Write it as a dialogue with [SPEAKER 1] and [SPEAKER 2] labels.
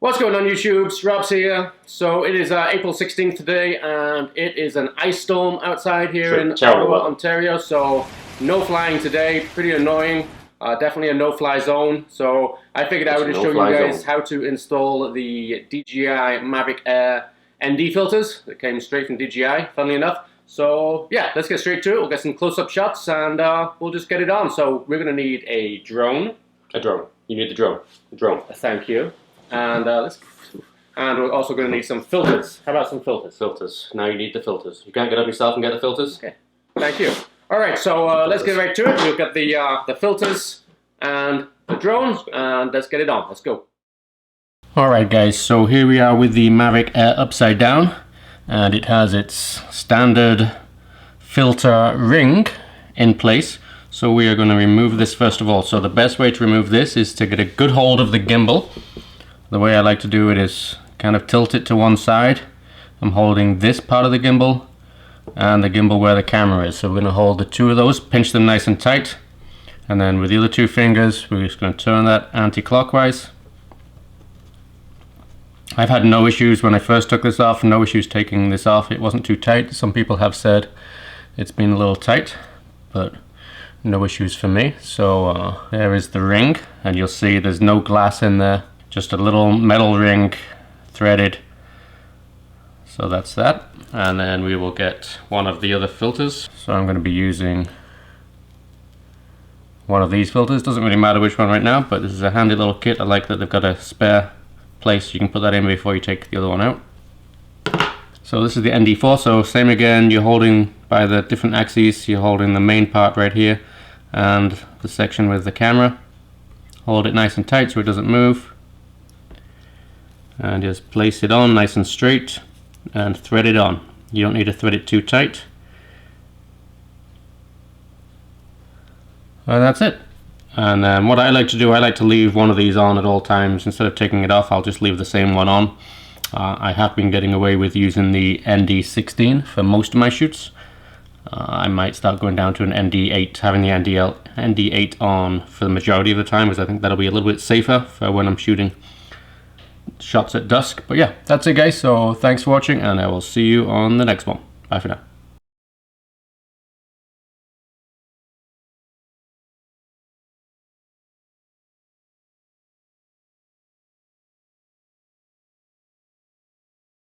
[SPEAKER 1] What's going on YouTube? Rob's here. So it is April 16th today and it is an ice storm outside here in Ottawa, Ontario. So no flying today, pretty annoying. Definitely a no-fly zone. So I figured I would just show you guys how to install the DJI Mavic Air ND filters that came straight from DJI, funnily enough. So yeah, let's get straight to it. We'll get some close-up shots and we'll just get it on. So we're going to need a drone. A drone. You need the drone. A drone. Thank you. And we're also going to need some filters. How about some filters? Filters. Now you need the filters. You can't get up yourself and get the filters? Okay. Thank you. Alright, so let's get right to it. We'll get the filters and the drone, and let's get it on. Let's go. Alright guys, so here we are with the Mavic Air upside down, and it has its standard filter ring in place. So we are going to remove this first of all. So the best way to remove this is to get a good hold of the gimbal. The way I like to do it is kind of tilt it to one side. I'm holding this part of the gimbal and the gimbal where the camera is. So we're going to hold the two of those, pinch them nice and tight, and then with the other two fingers we're just going to turn that anti-clockwise. I've had no issues when I first took this off, no issues taking this off. It wasn't too tight. Some people have said it's been a little tight, but no issues for me. So there is the ring, and you'll see there's no glass in there. Just a little metal ring threaded. So that's that. And then we will get one of the other filters. So I'm going to be using one of these filters. Doesn't really matter which one right now, but this is a handy little kit. I like that they've got a spare place. You can put that in before you take the other one out. So this is the ND4. So same again, you're holding by the different axes. You're holding the main part right here and the section with the camera. Hold it nice and tight so it doesn't move. And just place it on nice and straight and thread it on. You don't need to thread it too tight. And that's it. And then what I like to do, I like to leave one of these on at all times. Instead of taking it off, I'll just leave the same one on. I have been getting away with using the ND16 for most of my shoots. I might start going down to an ND8, having the ND8 on for the majority of the time, because I think that'll be a little bit safer for when I'm shooting shots at dusk. But yeah, that's it guys, so thanks for watching and I will see you on the next one. Bye for now.